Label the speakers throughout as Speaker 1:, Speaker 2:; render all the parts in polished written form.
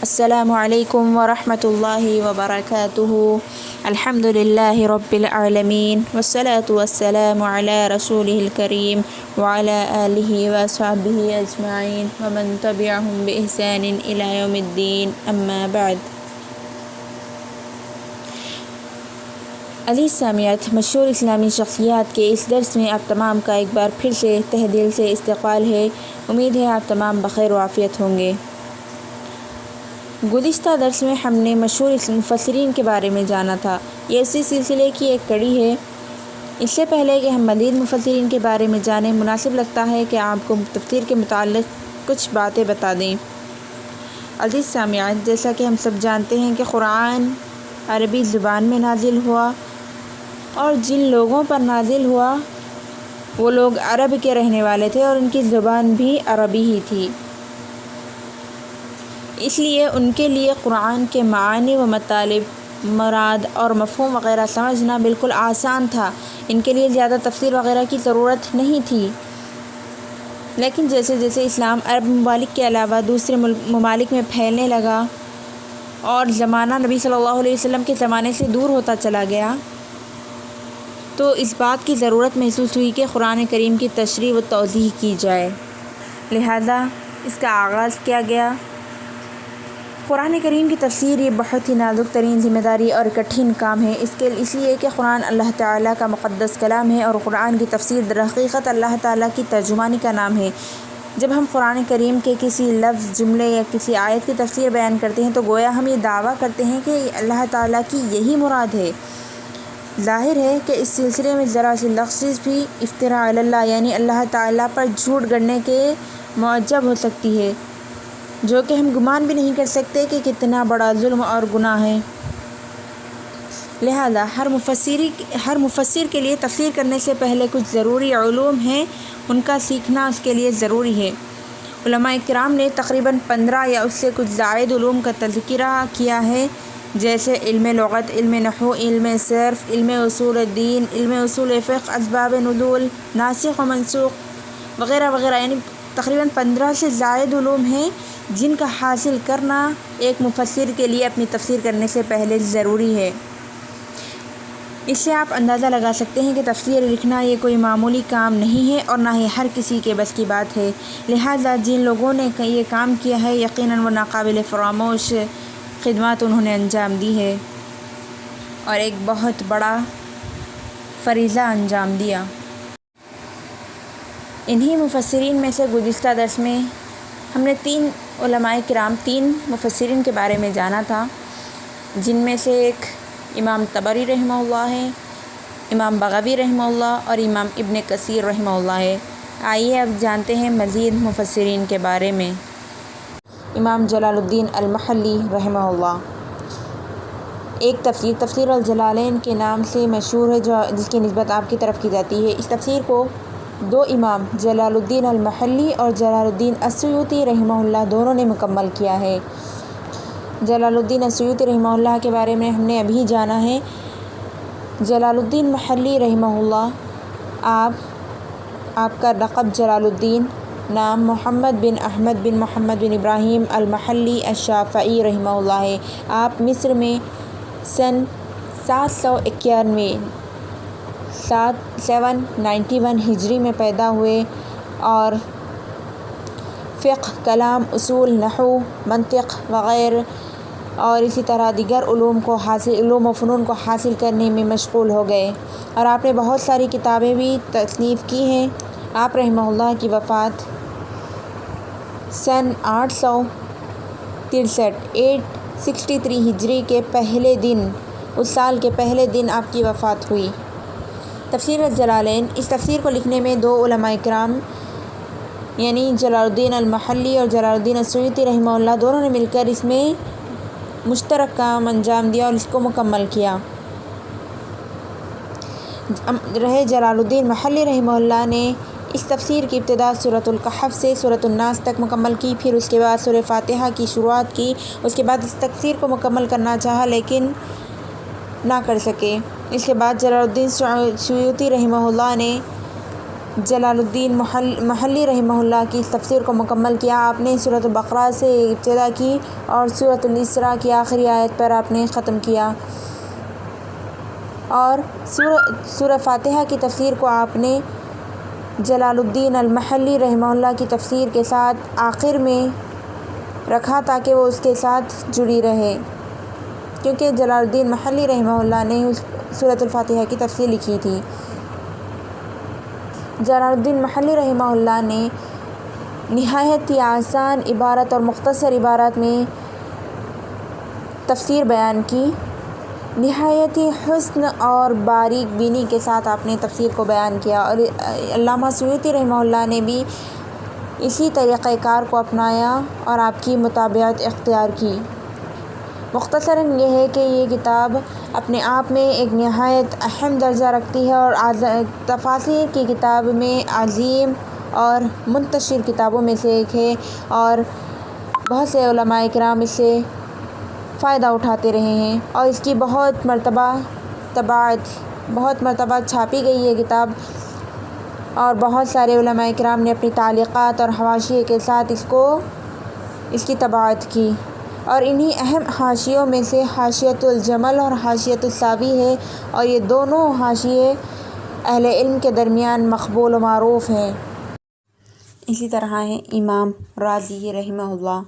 Speaker 1: السلام علیکم ورحمۃ اللہ وبرکاتہ۔ الحمد للہ رب العالمین والصلاة والسلام علی رسولہ الکریم وعلی آلہ وصحبہ اجمعین ومن تبعہم بإحسان الی یوم الدین، اما بعد۔ عزیز سامعات، مشہور اسلامی شخصیات کے اس درس میں آپ تمام کا ایک بار پھر سے تہ دل سے استقبال ہے۔ امید ہے آپ تمام بخیر و عافیت ہوں گے۔ گزشتہ درس میں ہم نے مشہور مفسرین کے بارے میں جانا تھا۔ یہ اسی سلسلے کی ایک کڑی ہے۔ اس سے پہلے کہ ہم مزید مفسرین کے بارے میں جانیں، مناسب لگتا ہے کہ آپ کو تفسیر کے متعلق کچھ باتیں بتا دیں۔ عزیز سامعین، جیسا کہ ہم سب جانتے ہیں کہ قرآن عربی زبان میں نازل ہوا، اور جن لوگوں پر نازل ہوا وہ لوگ عرب کے رہنے والے تھے اور ان کی زبان بھی عربی ہی تھی۔ اس لیے ان کے لیے قرآن کے معانی و مطالب، مراد اور مفہوم وغیرہ سمجھنا بالکل آسان تھا۔ ان کے لیے زیادہ تفسیر وغیرہ کی ضرورت نہیں تھی۔ لیکن جیسے جیسے اسلام عرب ممالک کے علاوہ دوسرے ممالک میں پھیلنے لگا اور زمانہ نبی صلی اللہ علیہ وسلم کے زمانے سے دور ہوتا چلا گیا، تو اس بات کی ضرورت محسوس ہوئی کہ قرآن کریم کی تشریح و توضیح کی جائے۔ لہذا اس کا آغاز کیا گیا۔ قرآن کریم کی تفسیر یہ بہت ہی نازک ترین ذمہ داری اور کٹھن کام ہے، اس لیے کہ قرآن اللہ تعالیٰ کا مقدس کلام ہے، اور قرآن کی تفسیر در حقیقت اللہ تعالیٰ کی ترجمانی کا نام ہے۔ جب ہم قرآن کریم کے کسی لفظ، جملے یا کسی آیت کی تفسیر بیان کرتے ہیں تو گویا ہم یہ دعویٰ کرتے ہیں کہ اللہ تعالیٰ کی یہی مراد ہے۔ ظاہر ہے کہ اس سلسلے میں ذرا سی لغزش بھی افتراء علی اللہ، یعنی اللہ تعالیٰ پر جھوٹ گڑنے کے معجب ہو سکتی ہے، جو کہ ہم گمان بھی نہیں کر سکتے کہ کتنا بڑا ظلم اور گناہ ہے۔ لہذا ہر مفسر کے لیے تفسیر کرنے سے پہلے کچھ ضروری علوم ہیں، ان کا سیکھنا اس کے لیے ضروری ہے۔ علماء کرام نے تقریباً 15 یا اس سے کچھ زائد علوم کا تذکرہ کیا ہے، جیسے علم لغت، علم نحو، علم صرف، علم اصول الدین، علم اصول فقہ، اسباب نزول، ناسخ و منسوخ وغیرہ وغیرہ، یعنی تقریباً 15 سے زائد علوم ہیں جن کا حاصل کرنا ایک مفسر کے لیے اپنی تفسیر کرنے سے پہلے ضروری ہے۔ اس سے آپ اندازہ لگا سکتے ہیں کہ تفسیر لکھنا یہ کوئی معمولی کام نہیں ہے اور نہ ہی ہر کسی کے بس کی بات ہے۔ لہٰذا جن لوگوں نے یہ کام کیا ہے، یقیناً وہ ناقابل فراموش خدمات انہوں نے انجام دی ہے اور ایک بہت بڑا فریضہ انجام دیا۔ انہی مفسرین میں سے گزشتہ درس میں ہم نے 3 علماء کرام، 3 مفسرین کے بارے میں جانا تھا، جن میں سے ایک امام طبری رحمہ اللہ ہے، امام بغوی رحمہ اللہ اور امام ابن کثیر رحمہ اللہ ہے۔ آئیے اب جانتے ہیں مزید مفسرین کے بارے میں۔ امام جلال الدین المحلی رحمہ اللہ ایک تفسیر الجلالین کے نام سے مشہور ہے، جس کی نسبت آپ کی طرف کی جاتی ہے۔ اس تفسیر کو 2 امام جلال الدین المحلی اور جلال الدین السیوطی رحمہ اللہ دونوں نے مکمل کیا ہے۔ جلال الدین السیوطی رحمہ اللہ کے بارے میں ہم نے ابھی جانا ہے۔ جلال الدین محلی رحمہ اللہ، آپ کا لقب جلال الدین، نام محمد بن احمد بن محمد بن ابراہیم المحلی الشافعی رحمہ اللہ ہے۔ آپ مصر میں سن 791 ہجری میں پیدا ہوئے اور فقہ، کلام، اصول، نحو، منطق وغیرہ اور اسی طرح دیگر علوم و فنون کو حاصل کرنے میں مشغول ہو گئے، اور آپ نے بہت ساری کتابیں بھی تصنیف کی ہیں۔ آپ رحمہ اللہ کی وفات سن 863 ہجری کے پہلے دن، اس سال کے پہلے دن آپ کی وفات ہوئی۔ تفسیر الجلالین، اس تفسیر کو لکھنے میں 2 علماء کرام یعنی جلال الدین المحلی اور جلال الدین السیوطی رحمہ اللہ دونوں نے مل کر اس میں مشترک کام انجام دیا اور اس کو مکمل کیا۔ جلال الدین محلی رحمہ اللہ نے اس تفسیر کی ابتدا سورۃ الکہف سے سورۃ الناس تک مکمل کی، پھر اس کے بعد سورہ فاتحہ کی شروعات کی۔ اس کے بعد اس تفسیر کو مکمل کرنا چاہا لیکن نہ کر سکے۔ اس کے بعد جلال الدین سیوطی رحمہ اللہ نے جلال الدین محلی رحمہ اللہ کی تفسیر کو مکمل کیا۔ آپ نے سورۃ البقرہ سے ابتدا کی اور سورۃ الاسراء کی آخری آیت پر آپ نے ختم کیا، اور سورہ فاتحہ کی تفسیر کو آپ نے جلال الدین المحلی رحمہ اللہ کی تفسیر کے ساتھ آخر میں رکھا تاکہ وہ اس کے ساتھ جڑی رہے، کیونکہ جلال الدین محلی رحمہ اللہ نے سورۃ الفاتحہ کی تفسیر لکھی تھی۔ جلال الدین محلی رحمہ اللہ نے نہایت ہی آسان عبارت اور مختصر عبارات میں تفسیر بیان کی، نہایت ہی حسن اور باریک بینی کے ساتھ آپ نے تفسیر کو بیان کیا، اور علامہ سیوطی رحمہ اللہ نے بھی اسی طریقہ کار کو اپنایا اور آپ کی مطابعت اختیار کی۔ مختصراً یہ ہے کہ یہ کتاب اپنے آپ میں ایک نہایت اہم درجہ رکھتی ہے اور تفاسیر کی کتاب میں عظیم اور منتشر کتابوں میں سے ایک ہے، اور بہت سے علماء کرام اس سے فائدہ اٹھاتے رہے ہیں، اور اس کی بہت مرتبہ چھاپی گئی یہ کتاب، اور بہت سارے علماء کرام نے اپنی تعلیقات اور حواشی کے ساتھ اس کی طباعت کی، اور انہی اہم حاشیوں میں سے حاشیۃ الجمل اور حاشیۃ الساوی ہے، اور یہ دونوں حاشیے اہل علم کے درمیان مقبول و معروف ہیں۔ اسی طرح ہے امام رازی رحمہ اللہ،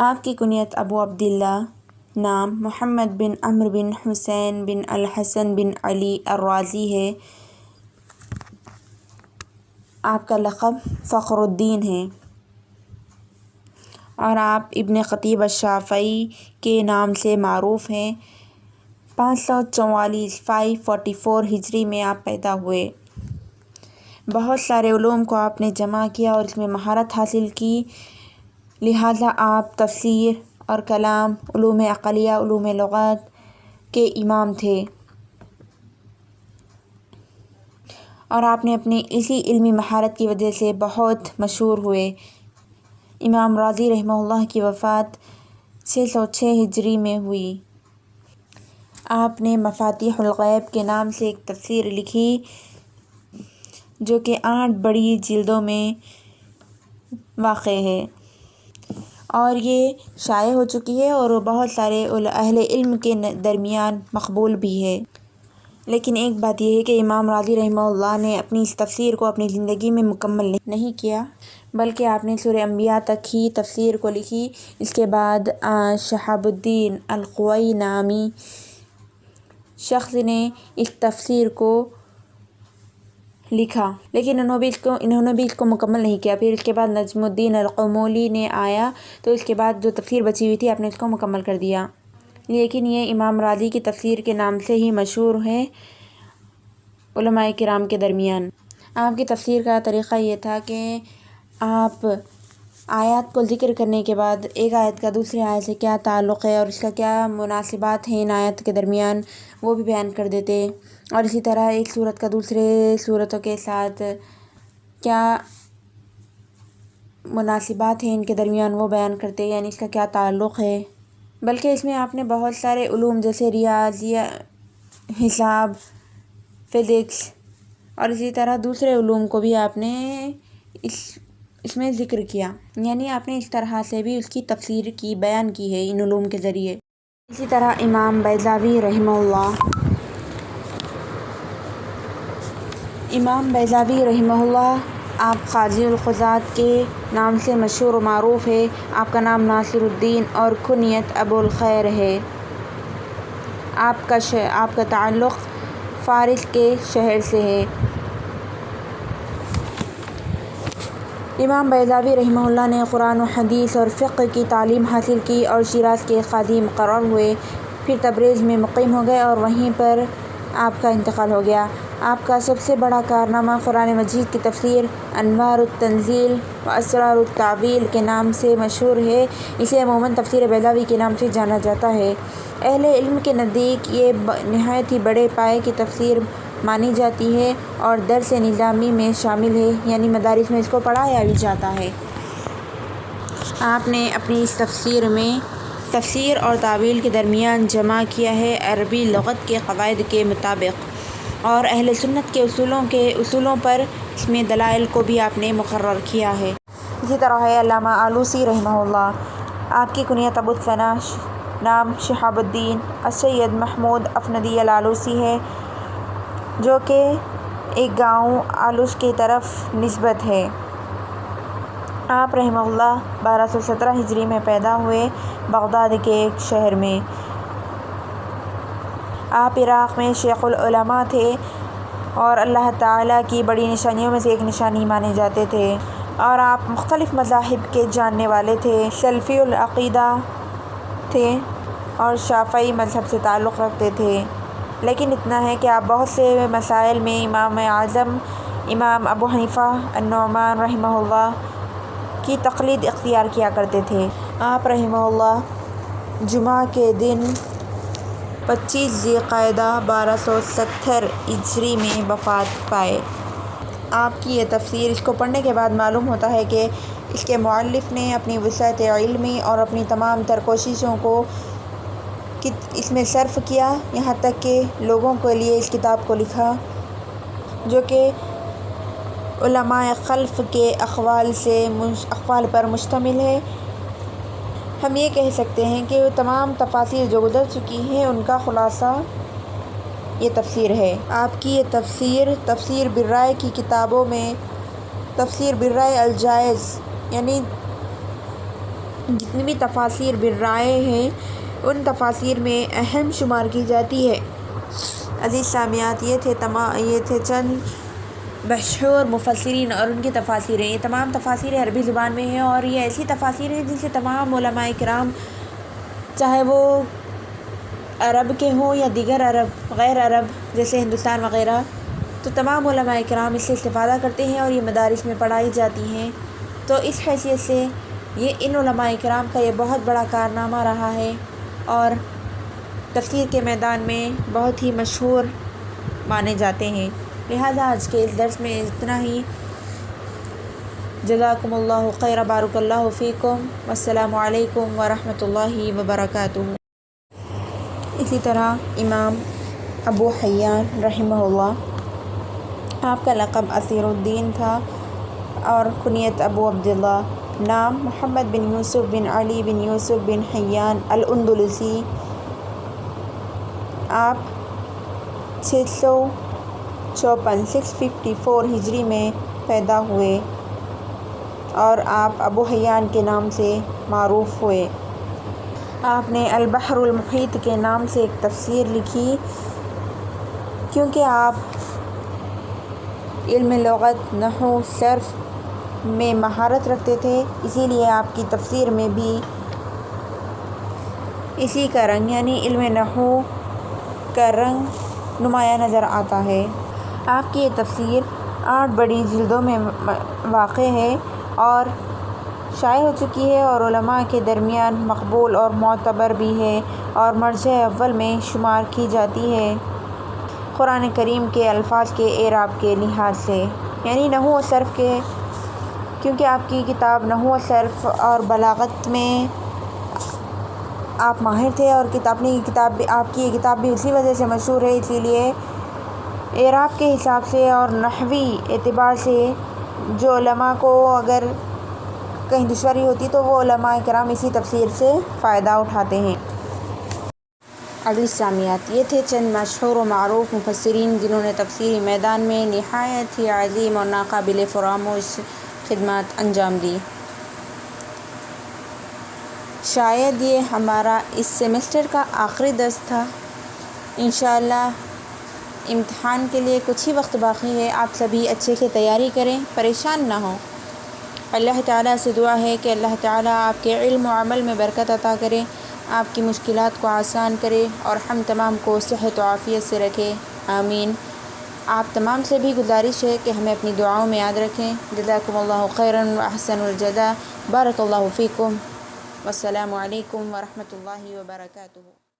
Speaker 1: آپ کی کنیت ابو عبداللہ، نام محمد بن عمرو بن حسین بن الحسن بن علی الرازی ہے، آپ کا لقب فخر الدین ہے، اور آپ ابن خطیب الشافعی کے نام سے معروف ہیں۔ 544 ہجری میں آپ پیدا ہوئے۔ بہت سارے علوم کو آپ نے جمع کیا اور اس میں مہارت حاصل کی، لہٰذا آپ تفسیر اور کلام، علوم عقلیہ، علوم لغات کے امام تھے، اور آپ نے اپنی اسی علمی مہارت کی وجہ سے بہت مشہور ہوئے۔ امام رازی رحمہ اللہ کی وفات 606 ہجری میں ہوئی۔ آپ نے مفاتیح الغیب کے نام سے ایک تفسیر لکھی جو کہ 8 بڑی جلدوں میں واقع ہے، اور یہ شائع ہو چکی ہے اور بہت سارے اہل علم کے درمیان مقبول بھی ہے۔ لیکن ایک بات یہ ہے کہ امام رازی رحمہ اللہ نے اپنی اس تفسیر کو اپنی زندگی میں مکمل نہیں کیا، بلکہ آپ نے سورہ انبیاء تک ہی تفسیر کو لکھی۔ اس کے بعد شہاب الدین القوئی نامی شخص نے اس تفسیر کو لکھا، لیکن انہوں نے بھی اس کو مکمل نہیں کیا۔ پھر اس کے بعد نجم الدین القمولی نے آیا تو اس کے بعد جو تفسیر بچی ہوئی تھی آپ نے اس کو مکمل کر دیا، لیکن یہ امام رازی کی تفسیر کے نام سے ہی مشہور ہے علماء کرام کے درمیان۔ آپ کی تفسیر کا طریقہ یہ تھا کہ آپ آیات کو ذکر کرنے کے بعد ایک آیت کا دوسری آیت سے کیا تعلق ہے اور اس کا کیا مناسبات ہیں ان آیات کے درمیان وہ بھی بیان کر دیتے، اور اسی طرح ایک صورت کا دوسرے صورتوں کے ساتھ کیا مناسبات ہیں ان کے درمیان وہ بیان کرتے، یعنی اس کا کیا تعلق ہے۔ بلکہ اس میں آپ نے بہت سارے علوم جیسے ریاضیہ، حساب، فزکس اور اسی طرح دوسرے علوم کو بھی آپ نے اس میں ذکر کیا، یعنی آپ نے اس طرح سے بھی اس کی تفسیر کی بیان کی ہے ان علوم کے ذریعے۔ اسی طرح امام بیضاوی رحمہ اللہ، آپ قاضی القضات کے نام سے مشہور و معروف ہے۔ آپ کا نام ناصر الدین اور کنیت ابو الخیر ہے۔ آپ کا تعلق فارس کے شہر سے ہے۔ امام بیضاوی رحمہ اللہ نے قرآن و حدیث اور فقہ کی تعلیم حاصل کی اور شیراز کے قاضی مقرر ہوئے، پھر تبریز میں مقیم ہو گئے اور وہیں پر آپ کا انتقال ہو گیا۔ آپ کا سب سے بڑا کارنامہ قرآن مجید کی تفسیر انوار التنزیل و اسرار التاویل کے نام سے مشہور ہے۔ اسے عموماً تفسیر بیضاوی کے نام سے جانا جاتا ہے۔ اہل علم کے نزدیک یہ نہایت ہی بڑے پائے کی تفسیر مانی جاتی ہے اور درس نظامی میں شامل ہے، یعنی مدارس میں اس کو پڑھایا بھی جاتا ہے۔ آپ نے اپنی اس تفسیر میں تفسیر اور تاویل کے درمیان جمع کیا ہے عربی لغت کے قواعد کے مطابق۔ اور اہل سنت کے اصولوں پر اس میں دلائل کو بھی آپ نے مقرر کیا ہے۔ اسی طرح ہے علامہ آلوسی رحمہ اللہ، آپ کی کنیت ابو الثناء، نام شہاب الدین السید محمود افندی الآلوسی ہے، جو کہ ایک گاؤں آلوس کی طرف نسبت ہے۔ آپ رحمہ اللہ 1217 ہجری میں پیدا ہوئے بغداد کے ایک شہر میں۔ آپ عراق میں شیخ العلماء تھے اور اللہ تعالیٰ کی بڑی نشانیوں میں سے ایک نشانی مانے جاتے تھے، اور آپ مختلف مذاہب کے جاننے والے تھے، سلفی العقیدہ تھے اور شافعی مذہب سے تعلق رکھتے تھے۔ لیکن اتنا ہے کہ آپ بہت سے مسائل میں امام اعظم امام ابو حنیفہ النعمان رحمہ اللہ کی تقلید اختیار کیا کرتے تھے۔ آپ رحمہ اللہ جمعہ کے دن 25 ذی القعدہ 1270 ہجری میں وفات پائے۔ آپ کی یہ تفسیر، اس کو پڑھنے کے بعد معلوم ہوتا ہے کہ اس کے مؤلف نے اپنی وسعت علمی اور اپنی تمام تر کوششوں کو اس میں صرف کیا، یہاں تک کہ لوگوں کے لیے اس کتاب کو لکھا، جو کہ علماء خلف کے اقوال پر مشتمل ہے۔ ہم یہ کہہ سکتے ہیں کہ وہ تمام تفاسیر جو گزر چکی ہیں ان کا خلاصہ یہ تفسیر ہے۔ آپ کی یہ تفسیر بالرائے کی کتابوں میں تفسیر بالرائے الجائز، یعنی جتنی بھی تفاسیر بالرائے ہیں ان تفاسیر میں اہم شمار کی جاتی ہے۔ عزیز سامعات، یہ تھے چند مشہور مفسرین اور ان کی تفاسیریں۔ یہ تمام تفاسیریں عربی زبان میں ہیں، اور یہ ایسی تفاسیر ہیں جن سے تمام علماء کرام، چاہے وہ عرب کے ہوں یا دیگر غیر عرب جیسے ہندوستان وغیرہ، تو تمام علماء کرام اس سے استفادہ کرتے ہیں اور یہ مدارس میں پڑھائی جاتی ہیں۔ تو اس حیثیت سے یہ ان علماء کرام کا یہ بہت بڑا کارنامہ رہا ہے اور تفسیر کے میدان میں بہت ہی مشہور مانے جاتے ہیں۔ لہذا آج کے اس درس میں اتنا ہی۔ جزاکم اللہ خیر، بارک اللہ فیکم، والسلام علیکم ورحمۃ اللہ وبرکاتہ۔ اسی طرح امام ابو حیان رحمہ اللہ، آپ کا لقب اسیر الدین تھا اور کنیت ابو عبداللہ، نام محمد بن یوسف بن علی بن یوسف بن حیان الاندلسی۔ آپ 654 ہجری میں پیدا ہوئے اور آپ ابو حیان کے نام سے معروف ہوئے۔ آپ نے البحر المحیط کے نام سے ایک تفسیر لکھی، کیونکہ آپ علم لغت، نحو، صرف میں مہارت رکھتے تھے، اسی لیے آپ کی تفسیر میں بھی اسی کا رنگ، یعنی علم نحو کا رنگ نمایاں نظر آتا ہے۔ آپ کی یہ تفسیر 8 بڑی جلدوں میں واقع ہے اور شائع ہو چکی ہے، اور علماء کے درمیان مقبول اور معتبر بھی ہے اور مرجع اول میں شمار کی جاتی ہے قرآن کریم کے الفاظ کے اعراب کے لحاظ سے، یعنی نحو و صرف کے، کیونکہ آپ کی کتاب نحو و صرف اور بلاغت میں آپ ماہر تھے، اور آپ کی یہ کتاب بھی اسی وجہ سے مشہور ہے۔ اسی لیے اعراب کے حساب سے اور نحوی اعتبار سے جو علماء کو اگر کہیں دشواری ہوتی تو وہ علماء کرام اسی تفسیر سے فائدہ اٹھاتے ہیں۔ عزیز سامعات، یہ تھے چند مشہور و معروف مفسرین جنہوں نے تفسیری میدان میں نہایت ہی عظیم اور ناقابل فراموش خدمات انجام دی۔ شاید یہ ہمارا اس سیمسٹر کا آخری درس تھا۔ انشاءاللہ امتحان کے لیے کچھ ہی وقت باقی ہے، آپ سبھی اچھے سے تیاری کریں، پریشان نہ ہوں۔ اللہ تعالیٰ سے دعا ہے کہ اللہ تعالیٰ آپ کے علم و عمل میں برکت عطا کرے، آپ کی مشکلات کو آسان کرے اور ہم تمام کو صحت و عافیت سے رکھے، آمین۔ آپ تمام سے بھی گزارش ہے کہ ہمیں اپنی دعاؤں میں یاد رکھیں۔ جزاکم اللہ خیراً و احسن الجزاء، بارک اللہ فیکم، والسلام علیکم ورحمۃ اللہ وبرکاتہ۔